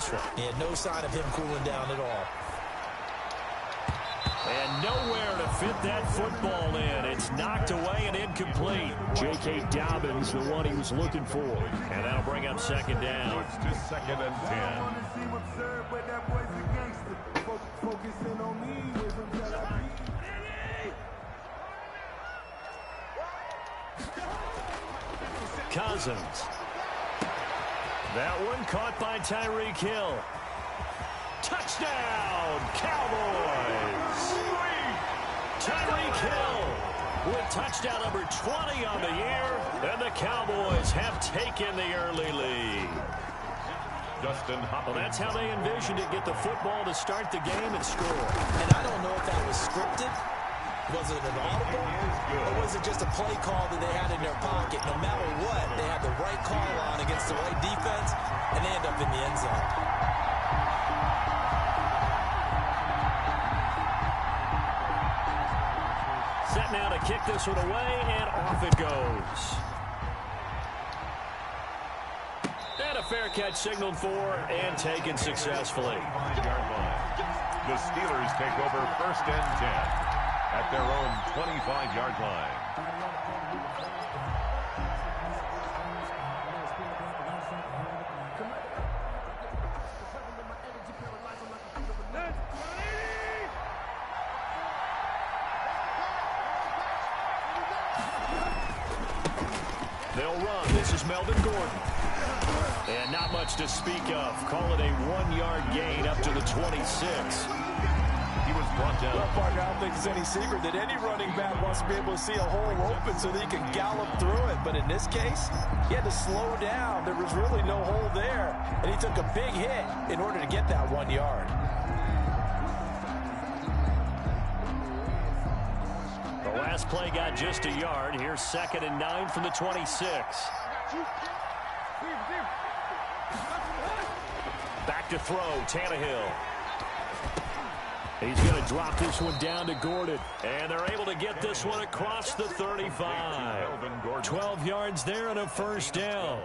this one. Yeah, no sign of him cooling down at all. And nowhere to fit that football in. It's knocked away and incomplete. J.K. Dobbins, the one he was looking for. And that'll bring up second down. It's to second and 10. Cousins. That one caught by Tyreek Hill. Touchdown, Cowboys! Tyreek Hill with touchdown number 20 on the year, and the Cowboys have taken the early lead. Well, that's how they envisioned it, get the football to start the game and score. And I don't know if that was scripted. Was it an audible? Or was it just a play call that they had in their pocket? No matter what, they had the right call on against the right defense, and they end up in the end zone. Set now to kick this one away, and off it goes. And a fair catch signaled for and taken successfully. The Steelers take over first and 10 at their own 25-yard line. They'll run. This is Melvin Gordon. And not much to speak of. Call it a 1-yard gain up to the 26. He was brought down. Well, partner, I don't think there's any secret that any running back wants to be able to see a hole open so that he can gallop through it. But in this case, he had to slow down. There was really no hole there. And he took a big hit in order to get that 1 yard. The last play got just a yard. Here's second and 9 from the 26. Back to throw, Tannehill. He's going to drop this one down to Gordon. And they're able to get this one across the 35. 12 yards there and a first down.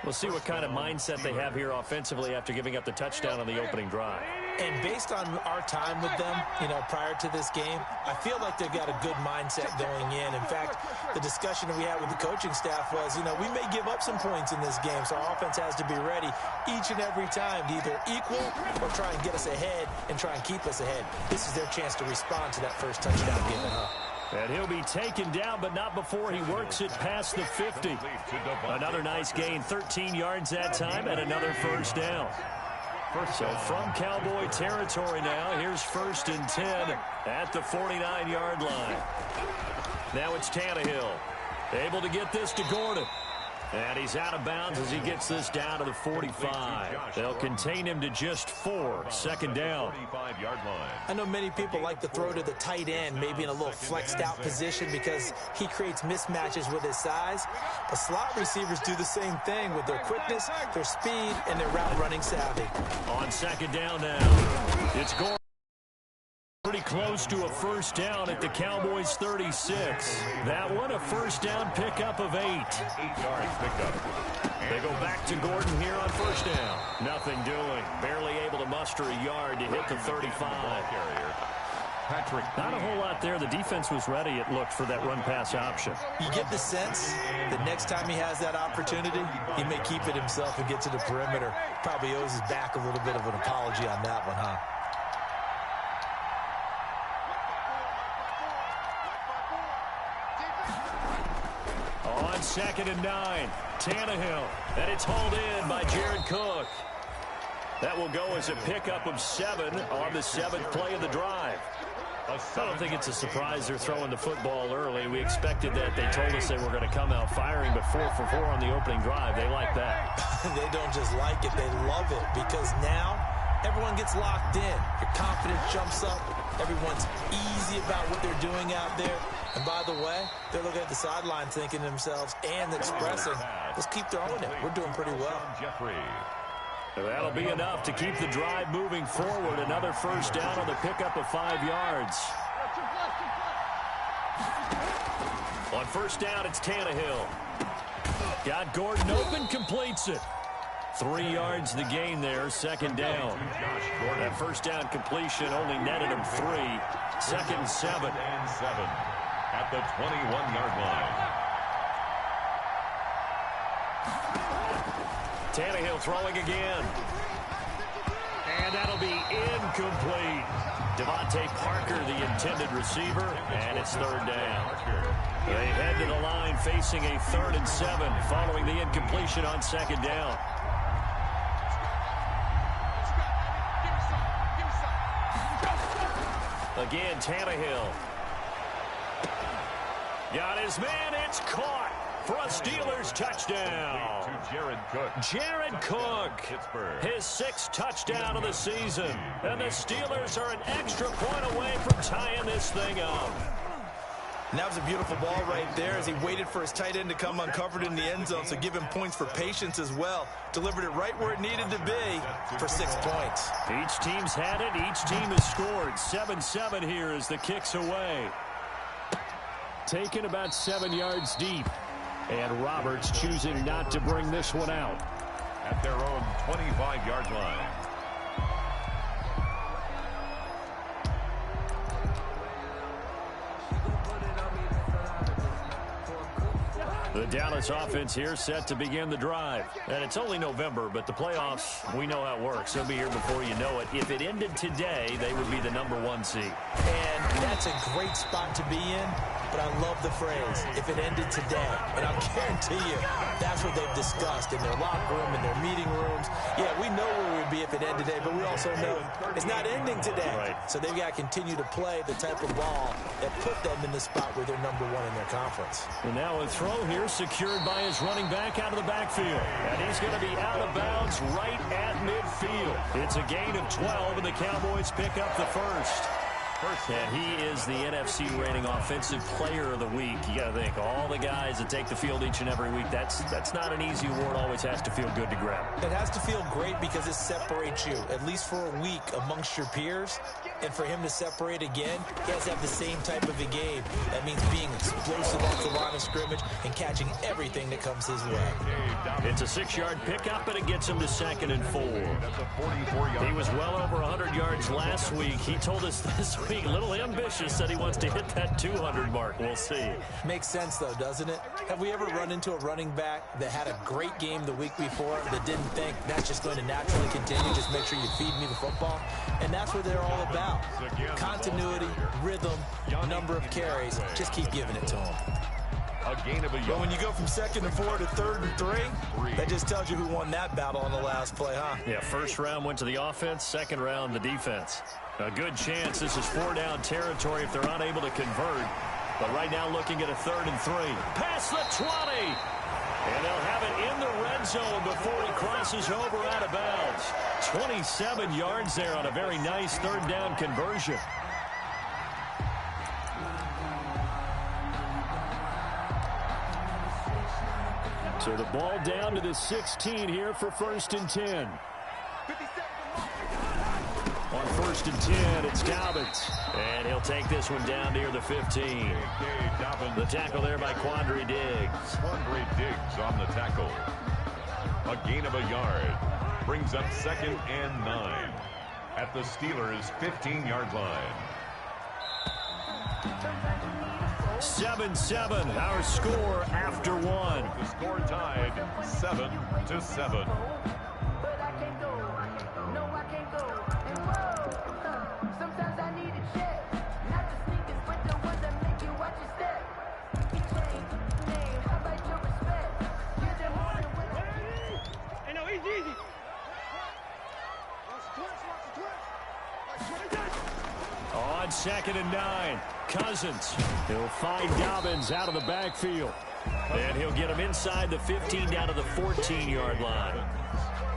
We'll see what kind of mindset they have here offensively after giving up the touchdown on the opening drive. And based on our time with them, prior to this game, I feel like they've got a good mindset going in. In fact, the discussion that we had with the coaching staff was, we may give up some points in this game, so our offense has to be ready each and every time to either equal or try and get us ahead and try and keep us ahead. This is their chance to respond to that first touchdown given up. And he'll be taken down, but not before he works it past the 50. Another nice gain, 13 yards that time, and another first down. So from Cowboy territory now, here's first and 10 at the 49-yard line. Now it's Tannehill, able to get this to Gordon. And he's out of bounds as he gets this down to the 45. They'll contain him to just 4. Second down. I know many people like to throw to the tight end, maybe in a little flexed out position because he creates mismatches with his size. But slot receivers do the same thing with their quickness, their speed, and their route running savvy. On second down now, it's Gordon. Pretty close to a first down at the Cowboys' 36. That one a first down pickup of 8. 8 yards pickup. They go back to Gordon here on first down. Nothing doing. Barely able to muster a yard to hit the 35. Not a whole lot there. The defense was ready, it looked, for that run-pass option. You get the sense that next time he has that opportunity, he may keep it himself and get to the perimeter. Probably owes his back a little bit of an apology on that one, huh? On second and 9, Tannehill, and it's hauled in by Jared Cook. That will go as a pickup of 7 on the 7th play of the drive. I don't think it's a surprise they're throwing the football early. We expected that. They told us they were going to come out firing, but 4 for 4 on the opening drive. They like that. They don't just like it, they love it, because now everyone gets locked in. Your confidence jumps up. Everyone's easy about what they're doing out there. And by the way, they're looking at the sideline thinking to themselves and expressing, let's keep throwing it. We're doing pretty well. That'll be enough to keep the drive moving forward. Another first down on the pickup of 5 yards. On first down, it's Tannehill. Got Gordon open, completes it. 3 yards the gain there, second down. That first down completion only netted him 3. Second and 7. At the 21-yard line. Tannehill throwing again. And that'll be incomplete. Devontae Parker, the intended receiver, and it's third down. They head to the line facing a 3rd and 7 following the incompletion on second down. Again, Tannehill. Got his man. It's caught for a Steelers touchdown. Jared Cook, his 6th touchdown of the season. And the Steelers are an extra point away from tying this thing up. And that was a beautiful ball right there as he waited for his tight end to come uncovered in the end zone, so give him points for patience as well. Delivered it right where it needed to be for 6 points. Each team's had it. Each team has scored. 7-7 here as the kick's away. Taken about 7 yards deep. And Roberts choosing not to bring this one out. At their own 25-yard line. The Dallas offense here set to begin the drive. And it's only November, but the playoffs, we know how it works. They'll be here before you know it. If it ended today, they would be the #1 seed. And that's a great spot to be in. But I love the phrase, if it ended today. And I'll guarantee you, that's what they've discussed in their locker room, in their meeting rooms. Yeah, we know where we'd be if it ended today, but we also know it's not ending today. Right. So they've got to continue to play the type of ball that put them in the spot where they're #1 in their conference. And now a throw here secured by his running back out of the backfield. And he's going to be out of bounds right at midfield. It's a gain of 12, and the Cowboys pick up the first. And he is the NFC rating offensive player of the week. You got to think, all the guys that take the field each and every week, that's not an easy award. Always has to feel good to grab. It has to feel great because it separates you, at least for a week, amongst your peers. And for him to separate again, he has to have the same type of a game. That means being explosive off the line of scrimmage and catching everything that comes his way. It's a 6-yard pickup, and it gets him to 2nd and 4. He was well over 100 yards last week. He told us this week, a little ambitious, said he wants to hit that 200 mark. We'll see. Makes sense, though, doesn't it? Have we ever run into a running back that had a great game the week before that didn't think that's just going to naturally continue, just make sure you feed me the football? And that's what they're all about. Continuity, rhythm, number of carries. Just keep giving it to him. But when you go from 2nd and 4 to 3rd and 3, that just tells you who won that battle on the last play, huh? Yeah, first round went to the offense, second round the defense. A good chance this is 4-down territory if they're unable to convert. But right now looking at a 3rd and 3. Past the 20! And they'll have it in the red zone before he crosses over out of bounds. 27 yards there on a very nice 3rd down conversion. So the ball down to the 16 here for 1st and 10. On 1st and 10, it's Dobbins. And he'll take this one down near the 15. The tackle there by Quandre Diggs. Quandre Diggs on the tackle. A gain of a yard. Brings up 2nd and 9. At the Steelers' 15-yard line. 7-7, our score after 1. The score tied 7-7. On 2nd and 9, Cousins. He'll find Dobbins out of the backfield. And he'll get him inside the 15 down to the 14-yard line.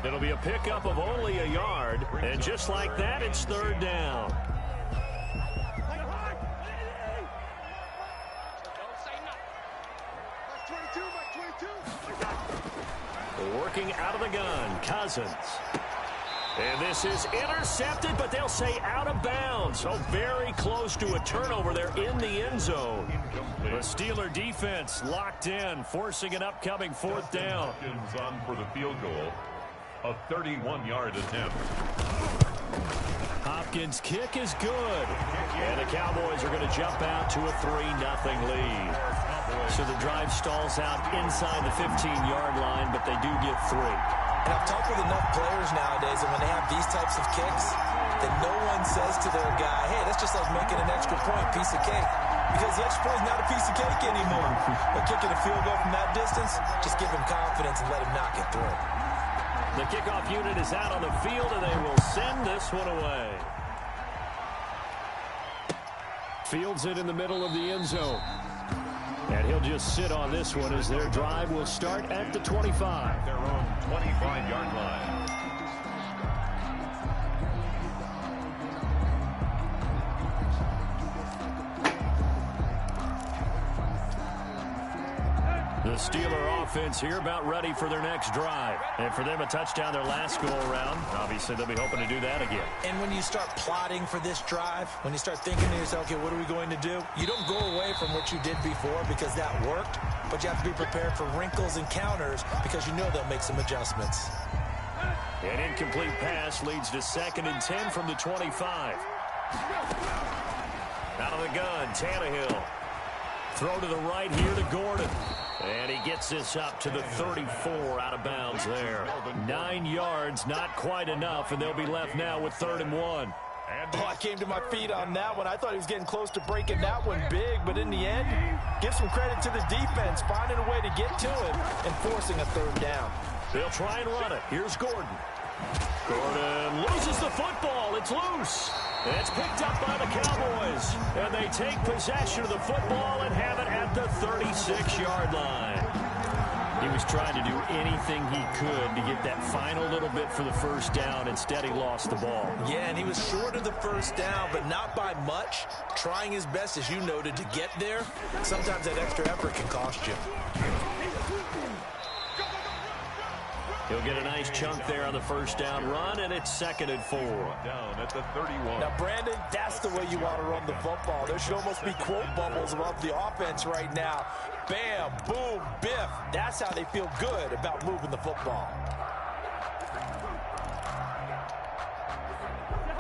It'll be a pickup of only a yard. And just like that, it's 3rd down. Working out of the gun, Cousins. And this is intercepted, but they'll say out of bounds. So very close to a turnover there in the end zone. The Steeler defense locked in, forcing an upcoming 4th down. On for the field goal. A 31-yard attempt. Hopkins' kick is good. And the Cowboys are going to jump out to a 3-0 lead. So the drive stalls out inside the 15-yard line, but they do get 3. And I've talked with enough players nowadays, and when they have these types of kicks, that no one says to their guy, hey, that's just like making an extra point, piece of cake. Because the extra point is not a piece of cake anymore. But kicking a field goal from that distance, just give him confidence and let him knock it through. The kickoff unit is out on the field, and they will send this one away. Fields it in the middle of the end zone. And he'll just sit on this one as their drive will start at the 25. Their own 25-yard line. The Steeler offense here about ready for their next drive. And for them, a touchdown their last go-around. Obviously, they'll be hoping to do that again. And when you start plotting for this drive, when you start thinking to yourself, okay, what are we going to do? You don't go away from what you did before because that worked, but you have to be prepared for wrinkles and counters because you know they'll make some adjustments. An incomplete pass leads to 2nd and 10 from the 25. Out of the gun, Tannehill. Throw to the right here to Gordon. And he gets this up to the 34 out of bounds there. 9 yards, not quite enough, and they'll be left now with 3rd and 1. Oh, I came to my feet on that one. I thought he was getting close to breaking that one big, but in the end, give some credit to the defense, finding a way to get to him and forcing a 3rd down. They'll try and run it. Here's Gordon. Gordon loses the football. It's loose. It's picked up by the Cowboys. And they take possession of the football and have it at the 36-yard line. He was trying to do anything he could to get that final little bit for the first down. Instead, he lost the ball. Yeah, and he was short of the first down, but not by much. Trying his best, as you noted, to get there. Sometimes that extra effort can cost you. He'll get a nice chunk there on the first down run, and it's 2nd and 4. Down at the 31. Now, Brandon, that's the way you want to run the football. There should almost be quote bubbles above the offense right now. Bam, boom, biff. That's how they feel good about moving the football.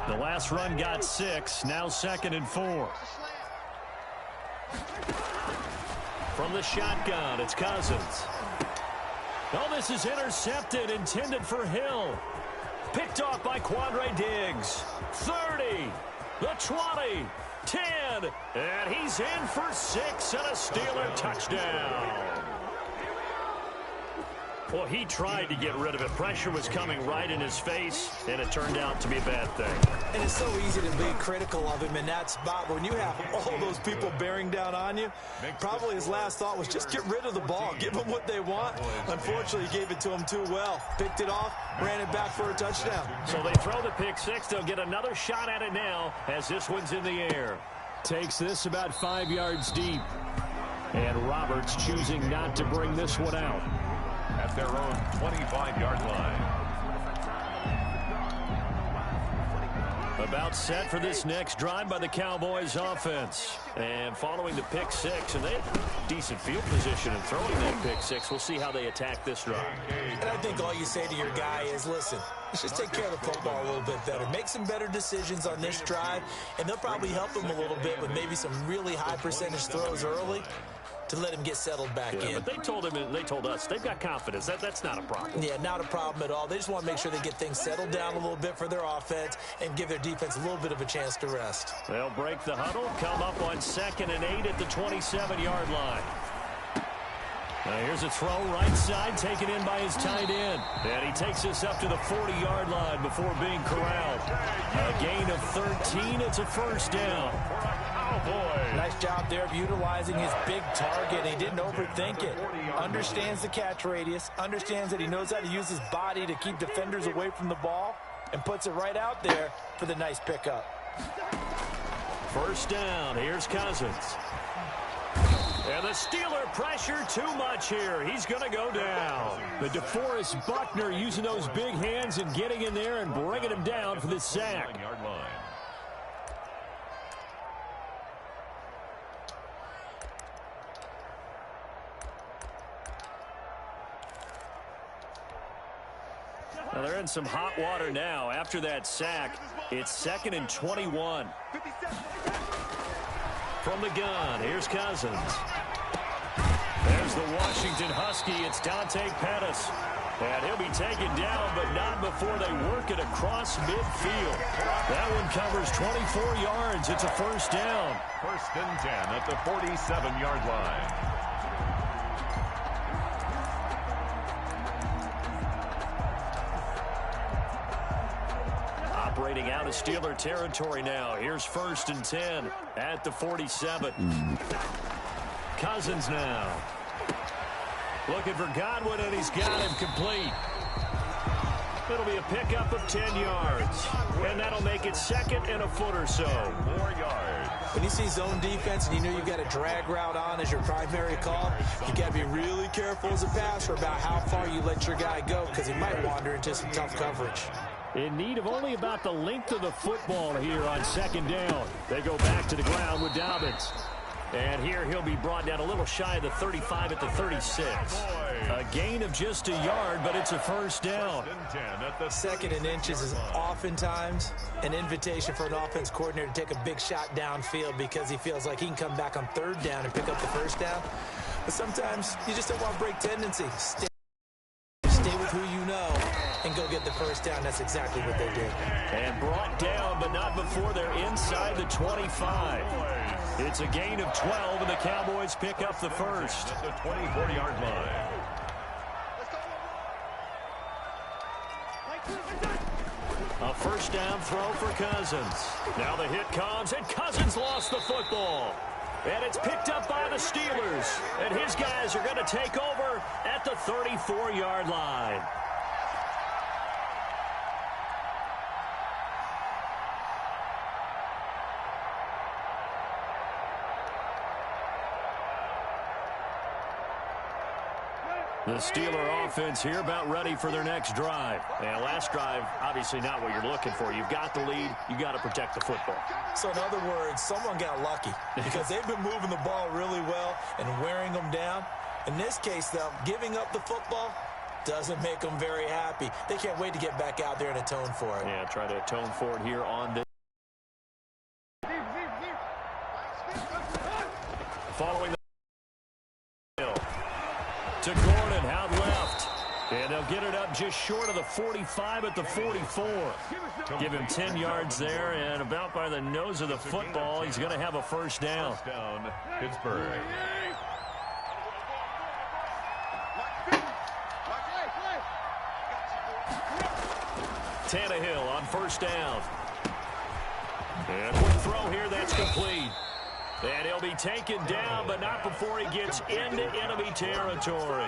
The last run got 6, now 2nd and 4. From the shotgun, it's Cousins. Oh, this is intercepted, intended for Hill. Picked off by Quandre Diggs. 30, the 20, 10, and he's in for 6 and a Steeler touchdown. Well, he tried to get rid of it. Pressure was coming right in his face, and it turned out to be a bad thing. And it's so easy to be critical of him in that spot. When you have all those people bearing down on you, probably his last thought was just get rid of the ball. Give them what they want. Unfortunately, he gave it to them too well. Picked it off, ran it back for a touchdown. So they throw the pick 6. They'll get another shot at it now as this one's in the air. Takes this about 5 yards deep. And Roberts choosing not to bring this one out. At their own 25-yard line. About set for this next drive by the Cowboys offense. And following the pick 6, and they have decent field position in throwing that pick 6. We'll see how they attack this drive. And I think all you say to your guy is, listen, let's just take care of the football a little bit better. Make some better decisions on this drive, and they'll probably help him a little bit with maybe some really high percentage throws early to let him get settled back in. But they told him, and they told us, they've got confidence. That's not a problem. Yeah, not a problem at all. They just want to make sure they get things settled down a little bit for their offense and give their defense a little bit of a chance to rest. They'll break the huddle, come up on 2nd and 8 at the 27-yard line. Now here's a throw right side, taken in by his tight end. And he takes this up to the 40-yard line before being corralled. A gain of 13. It's a first down. Nice job there of utilizing his big target. He didn't overthink it. Understands the catch radius. Understands that he knows how to use his body to keep defenders away from the ball. And puts it right out there for the nice pickup. First down. Here's Cousins. And the Steeler pressure too much here. He's going to go down. But DeForest Buckner using those big hands and getting in there and bringing him down for the sack. they're in some hot water now. After that sack, it's 2nd and 21. From the gun, here's Cousins. There's the Washington Husky. It's Dante Pettis. And he'll be taken down, but not before they work it across midfield. That one covers 24 yards. It's a first down. 1st and 10 at the 47-yard line. Operating out of Steeler territory now. Here's 1st and 10 at the 47. Cousins now. Looking for Godwin, and he's got him complete. It'll be a pickup of 10 yards. And that'll make it 2nd and a foot or so. 4 yards. When you see zone defense and you know you've got a drag route on as your primary call, you got to be really careful as a passer about how far you let your guy go, because he might wander into some tough coverage. In need of only about the length of the football here on 2nd down. They go back to the ground with Dobbins. And here he'll be brought down a little shy of the 35 at the 36. A gain of just a yard, but it's a first down. 2nd and inches is oftentimes an invitation for an offense coordinator to take a big shot downfield because he feels like he can come back on 3rd down and pick up the first down. But sometimes you just don't want to break tendency. Stay with who you know and go get the first down. That's exactly what they did. And brought down, but not before they're inside the 25. It's a gain of 12, and the Cowboys pick up the first. At the 24-yard line. A first down throw for Cousins. Now the hit comes, and Cousins lost the football. And it's picked up by the Steelers. And his guys are going to take over at the 34-yard line. The Steeler offense here about ready for their next drive. And last drive, obviously not what you're looking for. You've got the lead. You got to protect the football. So in other words, someone got lucky because they've been moving the ball really well and wearing them down. In this case, though, giving up the football doesn't make them very happy. They can't wait to get back out there and atone for it. Yeah, try to atone for it here on this. Following the to Gordon, out left. And they'll get it up just short of the 45 at the 44. Give him 10 yards there, and about by the nose of the football, he's going to have a first down. First down, Pittsburgh. Tannehill on first down. And quick throw here, that's complete. And he'll be taken down, but not before he gets into enemy territory.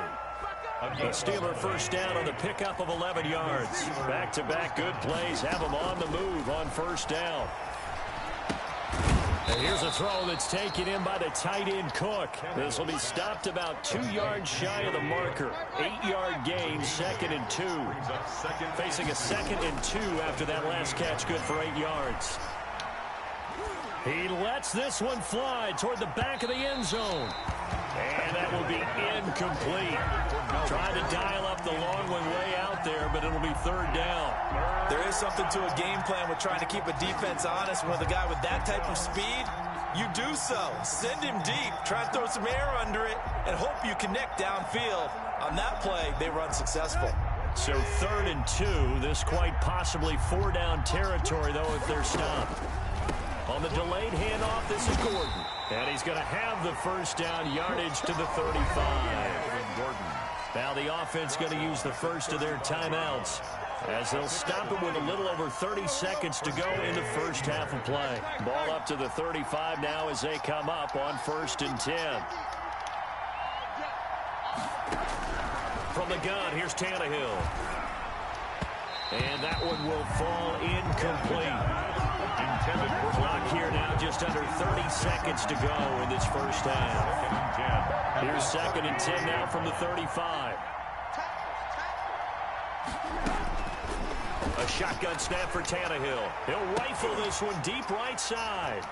A Steeler first down on the pickup of 11 yards. Back-to-back good plays have him on the move on first down. And here's a throw that's taken in by the tight end Cook. This will be stopped about 2 yards shy of the marker. 8-yard gain, 2nd and 2. Facing a 2nd and 2 after that last catch, good for 8 yards. He lets this one fly toward the back of the end zone. And that will be incomplete. Trying to dial up the long one way out there, but it'll be 3rd down. There is something to a game plan with trying to keep a defense honest. With a guy with that type of speed, you do so. Send him deep, try and throw some air under it, and hope you connect downfield. On that play, they run successful. So 3rd and 2, this quite possibly 4-down territory, though, if they're stopped. On the delayed handoff, this is Gordon. And he's going to have the first down yardage to the 35. Now the offense going to use the first of their timeouts as they'll stop it with a little over 30 seconds to go in the first half of play. Ball up to the 35 now as they come up on 1st and 10. From the gun, here's Tannehill. And that one will fall incomplete. Clock here now, just under 30 seconds to go in this first half. Here's 2nd and 10 now from the 35. A shotgun snap for Tannehill. He'll rifle this one deep right side.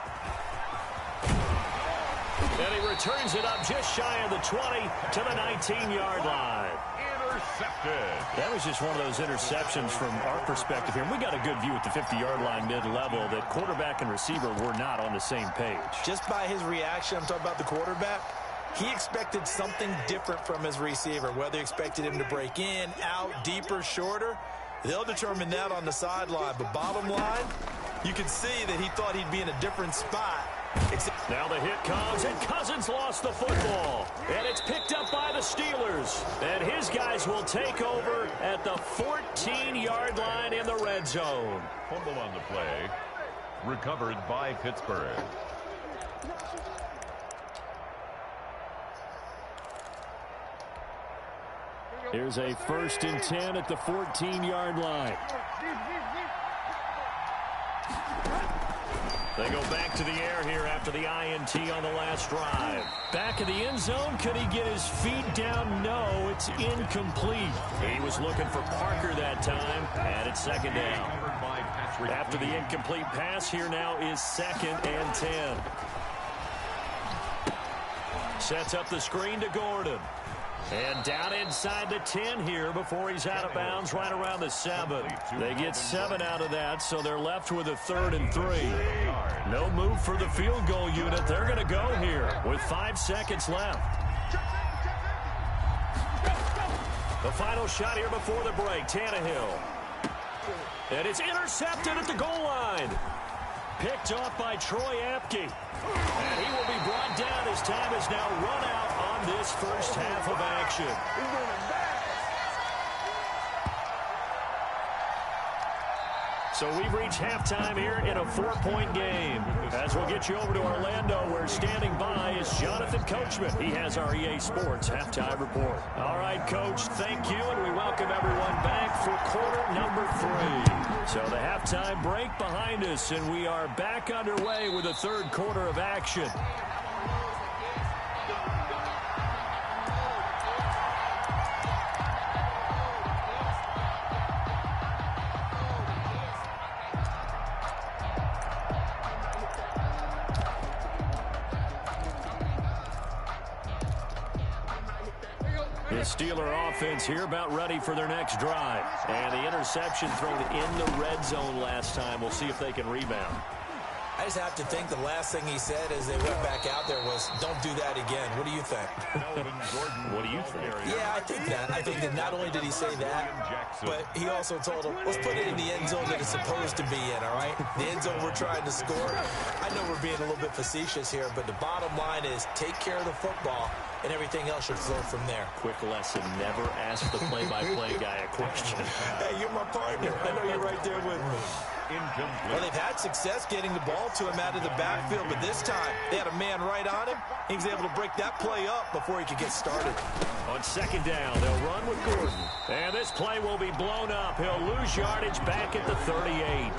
And he returns it up just shy of the 20 to the 19-yard line. intercepted. That was just one of those interceptions from our perspective here. And we got a good view at the 50-yard line mid-level that quarterback and receiver were not on the same page. Just by his reaction, I'm talking about the quarterback, he expected something different from his receiver, whether he expected him to break in, out, deeper, shorter. They'll determine that on the sideline. But bottom line, you can see that he thought he'd be in a different spot. Now the hit comes, and Cousins lost the football. And it's picked up by the Steelers. And his guys will take over at the 14-yard line in the red zone. Fumble on the play. Recovered by Pittsburgh. Here's a 1st and 10 at the 14-yard line. They go back to the air here after the INT on the last drive. Back in the end zone. Could he get his feet down? No, it's incomplete. He was looking for Parker that time, and it's 2nd down. After the incomplete pass, here now is 2nd and 10. Sets up the screen to Gordon. And down inside the 10 here before he's out of bounds right around the 7. They get 7 out of that, so they're left with a 3rd and 3. No move for the field goal unit. They're going to go here with 5 seconds left. The final shot here before the break, Tannehill. And it's intercepted at the goal line. Picked off by Troy Apke. And he will be brought down as time is now run out on this first half of action. So we've reached halftime here in a 4-point game. As we'll get you over to Orlando, where standing by is Jonathan Coachman. He has our EA Sports halftime report. All right, Coach, thank you, and we welcome everyone back for quarter number 3. So the halftime break behind us, and we are back underway with the 3rd quarter of action. The Steeler offense here about ready for their next drive. And the interception thrown in the red zone last time. We'll see if they can rebound. I just have to think the last thing he said as they went back out there was, don't do that again. What do you think? What do you think? Yeah, I think that. I think that not only did he say that, but he also told them, let's put it in the end zone that it's supposed to be in, all right? The end zone we're trying to score. I know we're being a little bit facetious here, but the bottom line is take care of the football, and everything else should flow from there. Quick lesson, never ask the play-by-play guy a question. Hey, you're my partner. I know you're right there with me. Well, they've had success getting the ball to him out of the backfield, but this time they had a man right on him. He was able to break that play up before he could get started. On 2nd down, they'll run with Gordon. And this play will be blown up. He'll lose yardage back at the 38.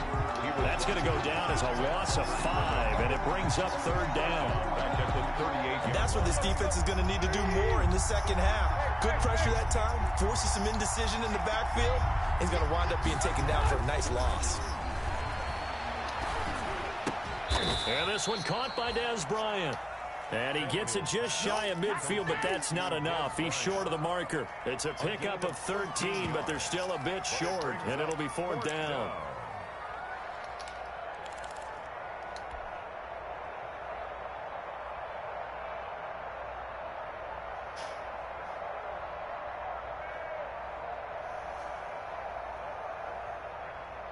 That's going to go down as a loss of 5, and it brings up 3rd down. Back at the 38. And that's what this defense is going to need to do more in the second half. Good pressure that time, forces some indecision in the backfield. He's going to wind up being taken down for a nice loss. And this one caught by Des Bryant. And he gets it just shy of midfield, but that's not enough. He's short of the marker. It's a pickup of 13, but they're still a bit short, and it'll be 4th down.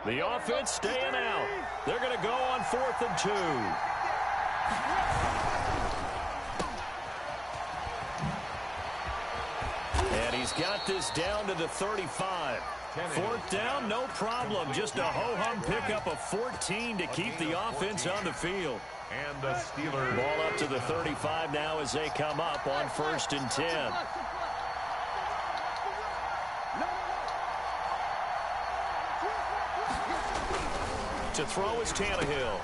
The offense staying out. They're going to go on 4th and 2. And he's got this down to the 35. 4th down, no problem. Just a ho-hum pickup of 14 to keep the offense on the field. And the Steelers. Ball up to the 35 now as they come up on 1st and 10. To throw is Tannehill.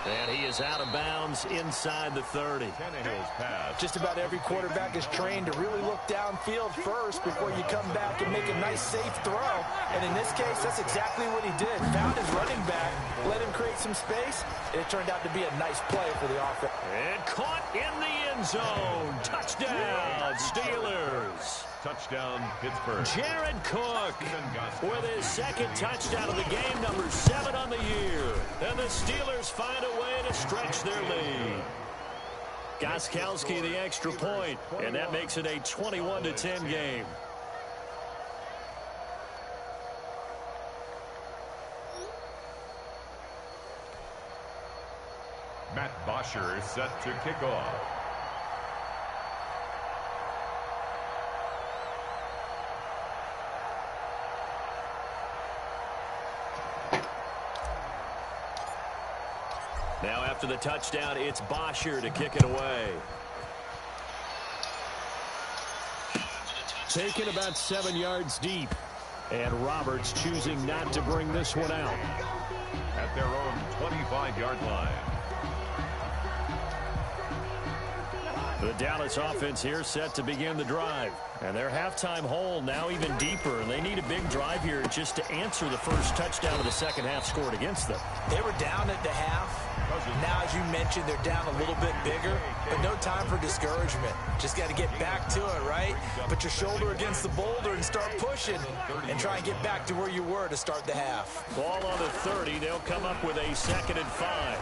And he is out of bounds inside the 30. Tannehill's pass. Just about every quarterback is trained to really look downfield first before you come back and make a nice, safe throw. And in this case, that's exactly what he did. Found his running back, let him create some space, and it turned out to be a nice play for the offense. And caught in the end zone. Touchdown, Steelers. Touchdown, Pittsburgh. Jared Cook with his second touchdown of the game, number 7 on the year. And the Steelers find a way to stretch their lead. Gostkowski the extra point, and that makes it a 21-10 game. Matt Bosher is set to kick off. Now after the touchdown, it's Bosher to kick it away. Taken about 7 yards deep. And Roberts choosing not to bring this one out. At their own 25-yard line. The Dallas offense here set to begin the drive. And their halftime hole now even deeper. And they need a big drive here just to answer the first touchdown of the second half scored against them. They were down at the half. Now, as you mentioned, they're down a little bit bigger, but no time for discouragement. Just got to get back to it, right? Put your shoulder against the boulder and start pushing and try and get back to where you were to start the half. Ball on the 30. They'll come up with a 2nd and 5.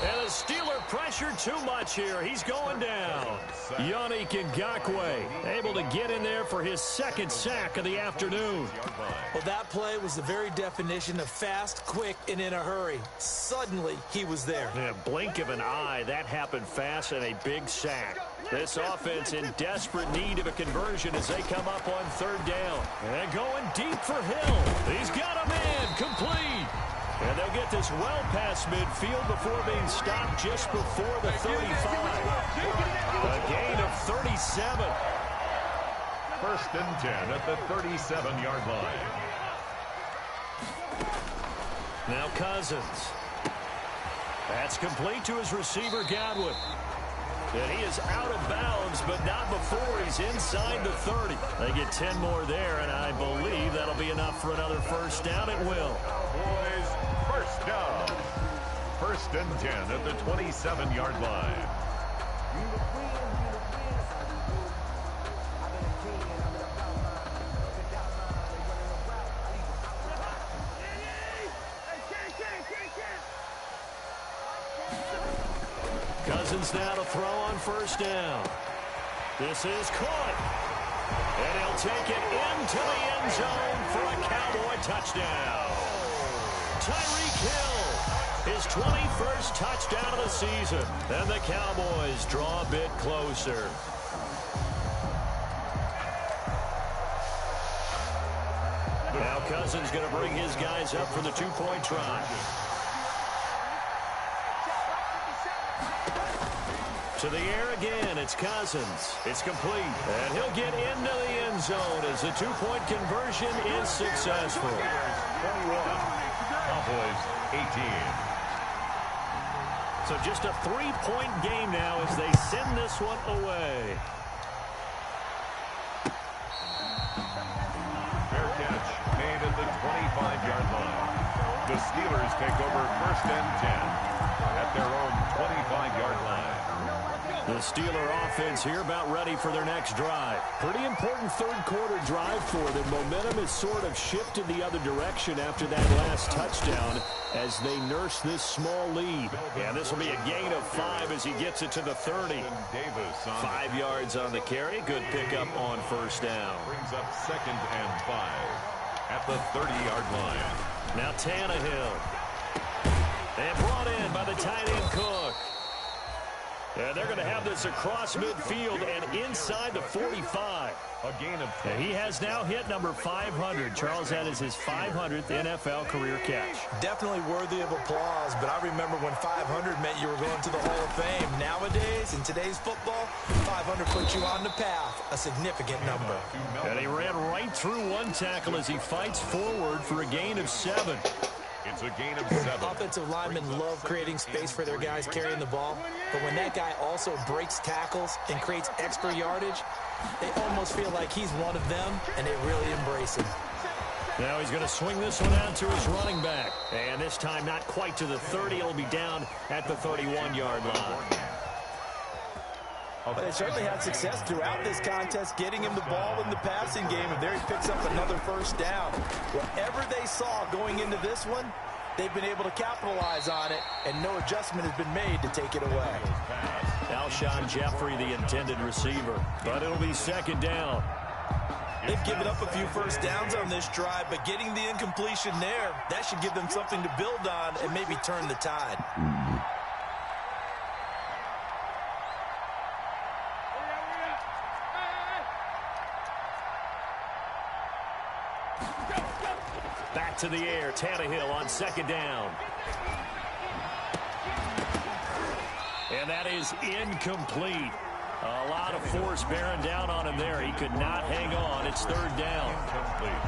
And the Steeler pressure too much here. He's going down. Yannick Ngakoue able to get in there for his 2nd sack of the afternoon. Well, that play was the very definition of fast, quick, and in a hurry. Suddenly, he was there. Yeah, blink of an eye, that happened fast, and a big sack. This offense in desperate need of a conversion as they come up on 3rd down. And going deep for Hill. He's got a man complete. And they'll get this well past midfield before being stopped just before the 35. A gain of 37. 1st and 10 at the 37-yard line. Now Cousins. That's complete to his receiver, Godwin. And he is out of bounds, but not before he's inside the 30. They get 10 more there, and I believe that'll be enough for another 1st down. It will. Boys, 1st down. 1st and 10 at the 27-yard line. Cousins now to throw on 1st down. This is caught. And he'll take it into the end zone for a Cowboy touchdown. Tyreek Hill, his 21st touchdown of the season. And the Cowboys draw a bit closer. Now Cousins going to bring his guys up for the 2-point try. To the air again, it's Cousins. It's complete. And he'll get into the end zone as the 2-point conversion is successful. 21. Cowboys 18. So just a 3-point game now as they send this one away. Fair catch made at the 25-yard line. The Steelers take over 1st and 10 at their own 25-yard line. The Steeler offense here about ready for their next drive. Pretty important 3rd quarter drive for them. Momentum has sort of shifted the other direction after that last touchdown as they nurse this small lead. Yeah, this will be a gain of 5 as he gets it to the 30. 5 yards on the carry. Good pickup on 1st down. Brings up 2nd and 5 at the 30-yard line. Now Tannehill. And brought in by the tight end Cook. And they're going to have this across midfield and inside the 45. A gain of 10. And he has now hit number 500. Charles, that is his 500th NFL career catch. Definitely worthy of applause, but I remember when 500 meant you were going to the Hall of Fame. Nowadays, in today's football, 500 puts you on the path, a significant number. And he ran right through one tackle as he fights forward for a gain of 7. It's a gain of 7. Offensive linemen love creating space for their guys carrying the ball, but when that guy also breaks tackles and creates extra yardage, they almost feel like he's one of them, and they really embrace him. Now he's going to swing this one out to his running back. And this time not quite to the 30. It'll be down at the 31-yard line. But they certainly had success throughout this contest, getting him the ball in the passing game, and there he picks up another first down. Whatever they saw going into this one, they've been able to capitalize on it, and no adjustment has been made to take it away. Alshon Jeffrey, the intended receiver, but it'll be second down. They've given up a few first downs on this drive, but getting the incompletion there, that should give them something to build on and maybe turn the tide. Back to the air, Tannehill on second down. And that is incomplete. A lot of force bearing down on him there. He could not hang on. It's third down.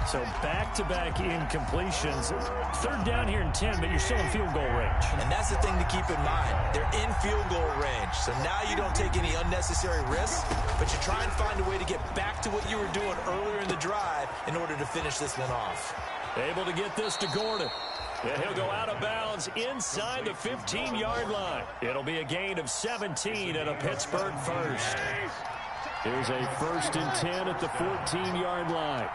So back-to-back incompletions. Third down here in 10, but you're still in field goal range. And that's the thing to keep in mind. They're in field goal range. So now you don't take any unnecessary risks, but you try and find a way to get back to what you were doing earlier in the drive in order to finish this one off. Able to get this to Gordon. And he'll go out of bounds inside the 15-yard line. It'll be a gain of 17 and a Pittsburgh first. Here's a 1st and 10 at the 14-yard line.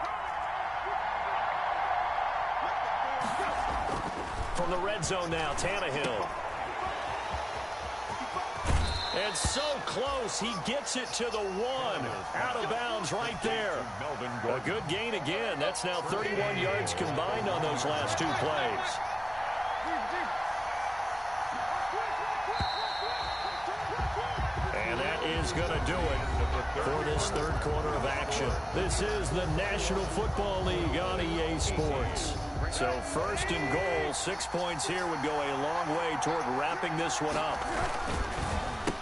From the red zone now, Tannehill. And so close, he gets it to the 1. Out of bounds right there. A good gain again. That's now 31 yards combined on those last two plays. And that is going to do it for this third quarter of action. This is the National Football League on EA Sports. So 1st and goal, 6 points here would go a long way toward wrapping this one up.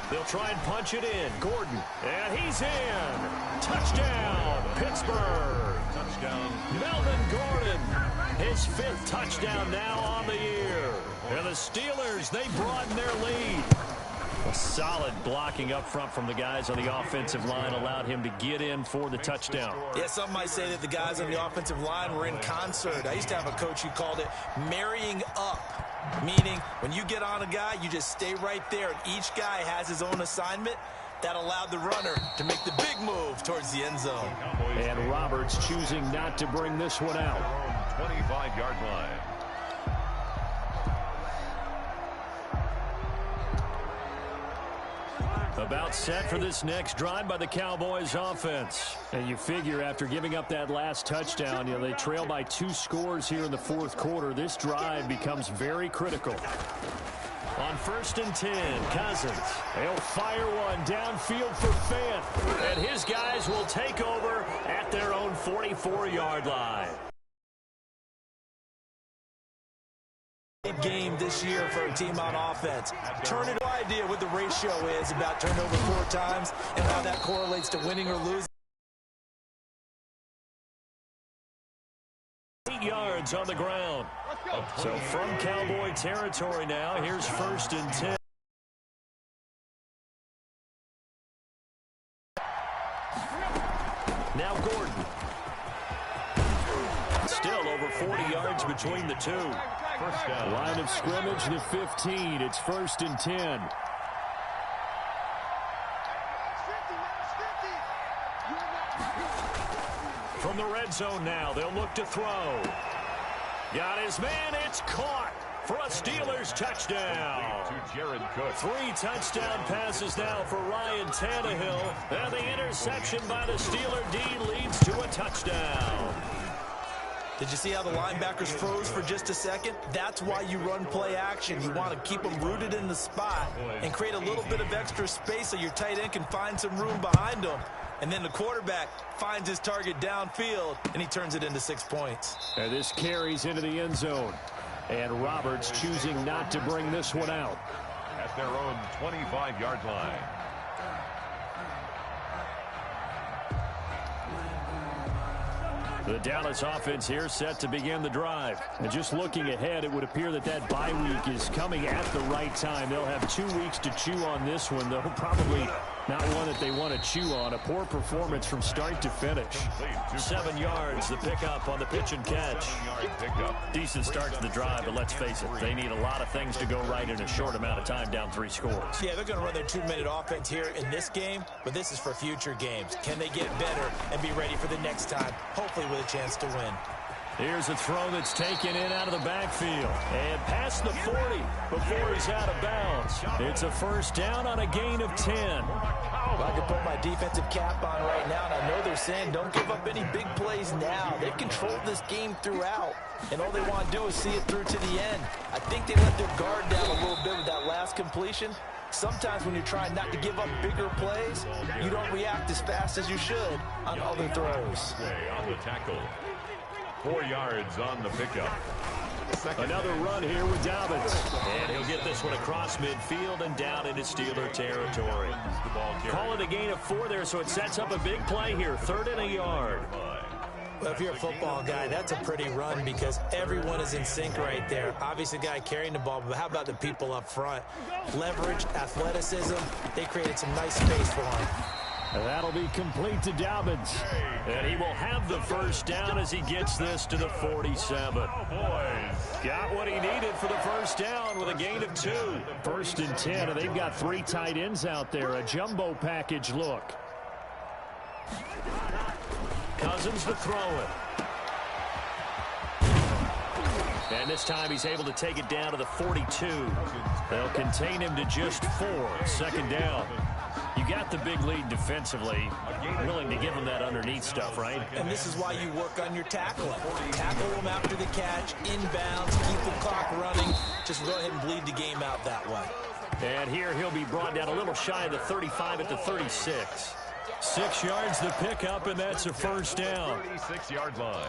They'll try and punch it in. Gordon, and he's in. Touchdown, Pittsburgh. Touchdown, Melvin Gordon. His 5th touchdown now on the year. And the Steelers, they broaden their lead. A solid blocking up front from the guys on the offensive line allowed him to get in for the touchdown. Yeah, some might say that the guys on the offensive line were in concert. I used to have a coach who called it marrying up. Meaning, when you get on a guy, you just stay right there, and each guy has his own assignment. That allowed the runner to make the big move towards the end zone. And Roberts choosing not to bring this one out. 25-yard line. About set for this next drive by the Cowboys offense. And you figure after giving up that last touchdown, they trail by 2 scores here in the 4th quarter. This drive becomes very critical. On 1st and 10, Cousins. They'll fire one downfield for Fant. And his guys will take over at their own 44-yard line. Game this year for a team on offense. Turn it, no idea what the ratio is about turnover 4 times and how that correlates to winning or losing. 8 yards on the ground. So from Cowboy territory now, here's 1st and 10. Now Gordon. Still over 40 yards between the two. First down. Line of scrimmage, the 15. It's 1st and 10. From the red zone now, they'll look to throw. Got his man, it's caught for a Steelers touchdown. To Jared Cook. 3 touchdown passes now for Ryan Tannehill. And the interception by the Steeler D leads to a touchdown. Did you see how the linebackers froze for just a second? That's why you run play action. You want to keep them rooted in the spot and create a little bit of extra space so your tight end can find some room behind them. And then the quarterback finds his target downfield, and he turns it into 6 points. And this carries into the end zone. And Roberts choosing not to bring this one out. At their own 25-yard line. The Dallas offense here set to begin the drive. And just looking ahead, it would appear that that bye week is coming at the right time. They'll have 2 weeks to chew on this one. They'll probably Not one that they want to chew on. A poor performance from start to finish. 7 yards, the pickup on the pitch and catch. Decent start to the drive, but let's face it, they need a lot of things to go right in a short amount of time, down 3 scores. Yeah, they're going to run their 2-minute offense here in this game, but this is for future games. Can they get better and be ready for the next time, hopefully with a chance to win? Here's a throw that's taken in out of the backfield. And past the 40 before he's out of bounds. It's a first down on a gain of 10. Well, I can put my defensive cap on right now, and I know they're saying don't give up any big plays now. They've controlled this game throughout, and all they want to do is see it through to the end. I think they let their guard down a little bit with that last completion. Sometimes when you're trying not to give up bigger plays, you don't react as fast as you should on other throws. On the tackle. 4 yards on the pickup. Another run here with Dobbins. And he'll get this one across midfield and down into Steeler territory. Call it a gain of 4 there, so it sets up a big play here. 3rd and a yard. Well, if you're a football guy, that's a pretty run because everyone is in sync right there. Obviously, the guy carrying the ball, but how about the people up front? Leverage, athleticism, they created some nice space for him. And that'll be complete to Dobbins. And he will have the first down as he gets this to the 47. Got what he needed for the first down with a gain of 2. 1st and 10, and they've got 3 tight ends out there. A jumbo package look. Cousins to throw it. And this time he's able to take it down to the 42. They'll contain him to just 4. 2nd down. You got the big lead defensively. Willing to give him that underneath stuff, right? And this is why you work on your tackling. Tackle him after the catch, inbounds, keep the clock running. Just go ahead and bleed the game out that way. And here he'll be brought down a little shy of the 35 at the 36. 6 yards the pickup, and that's a first down. 36-yard line.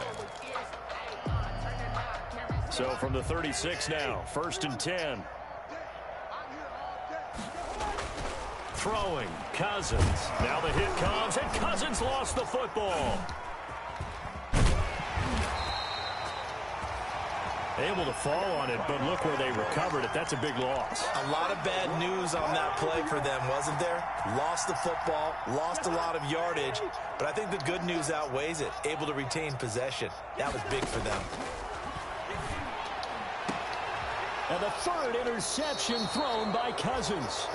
So from the 36 now, 1st and 10. Throwing, Cousins. Now the hit comes, and Cousins lost the football. Able to fall on it, but look where they recovered it. That's a big loss. A lot of bad news on that play for them, wasn't there? Lost the football, lost a lot of yardage, but I think the good news outweighs it. Able to retain possession. That was big for them. And the 3rd interception thrown by Cousins.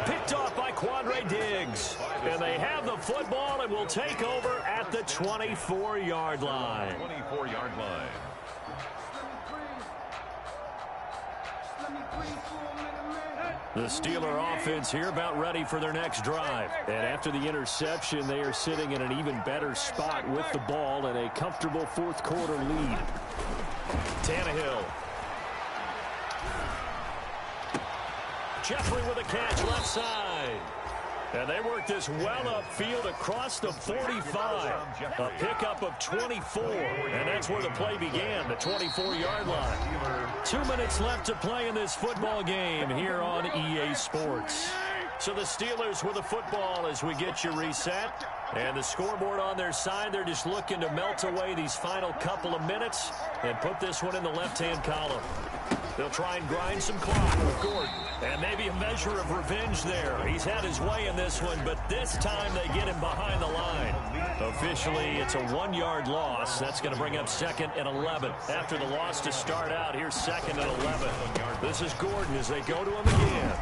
Picked off by Quandre Diggs. And they have the football and will take over at the 24-yard line. 24-yard line. The Steeler offense here about ready for their next drive. And after the interception, they are sitting in an even better spot with the ball and a comfortable 4th quarter lead. Tannehill. Jeffrey with a catch left side. And they work this well upfield across the 45. A pickup of 24. And that's where the play began, the 24-yard line. 2 minutes left to play in this football game here on EA Sports. So the Steelers with the football as we get you reset. And the scoreboard on their side, they're just looking to melt away these final couple of minutes and put this one in the left-hand column. They'll try and grind some clock with Gordon. And maybe a measure of revenge there. He's had his way in this one, but this time they get him behind the line. Officially, it's a 1-yard loss. That's going to bring up 2nd and 11. After the loss to start out, here's 2nd and 11. This is Gordon as they go to him again.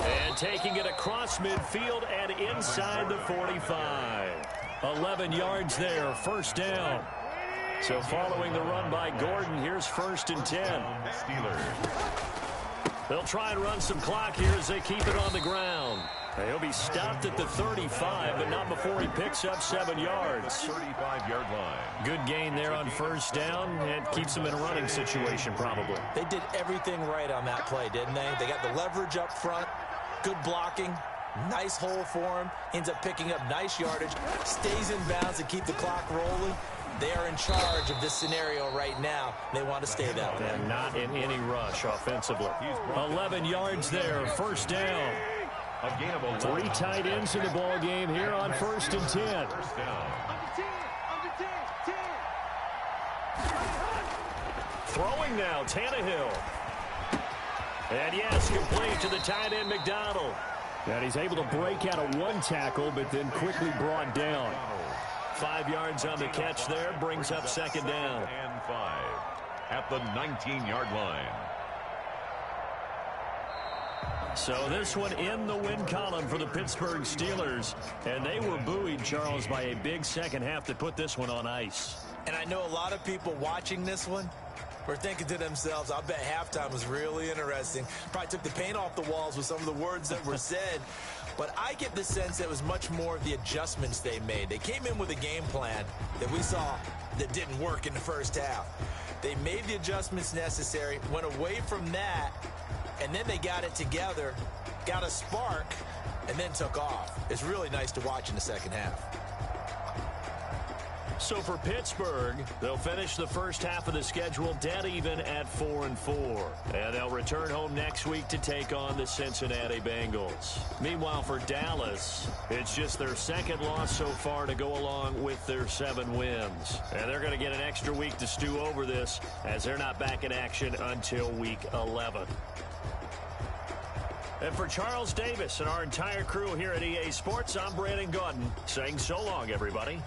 And taking it across midfield and inside the 45. 11 yards there, first down. So following the run by Gordon, here's 1st and 10. Steelers. They'll try and run some clock here as they keep it on the ground. He'll be stopped at the 35, but not before he picks up 7 yards. 35-yard line. Good gain there on first down, and keeps him in a running situation probably. They did everything right on that play, didn't they? They got the leverage up front, good blocking, nice hole for him, ends up picking up nice yardage, stays in bounds to keep the clock rolling. They are in charge of this scenario right now. They want to stay that way. And not in any rush offensively. 11 yards there, first down. A gain of 11. 3 tight ends in the ball game here on 1st and 10. First down. Throwing now, Tannehill. And yes, complete to the tight end, McDonald. And he's able to break out of one tackle, but then quickly brought down. 5 yards on the catch there, brings up second down. And 5 at the 19-yard line. So this one in the win column for the Pittsburgh Steelers. And they were buoyed, Charles, by a big second half that put this one on ice. And I know a lot of people watching this one were thinking to themselves, I bet halftime was really interesting. Probably took the paint off the walls with some of the words that were said. But I get the sense that it was much more of the adjustments they made. They came in with a game plan that we saw that didn't work in the first half. They made the adjustments necessary, went away from that, and then they got it together, got a spark, and then took off. It's really nice to watch in the second half. So for Pittsburgh, they'll finish the first half of the schedule dead even at 4-4. And they'll return home next week to take on the Cincinnati Bengals. Meanwhile, for Dallas, it's just their second loss so far to go along with their 7 wins. And they're going to get an extra week to stew over this as they're not back in action until week 11. And for Charles Davis and our entire crew here at EA Sports, I'm Brandon Gaudin saying so long, everybody.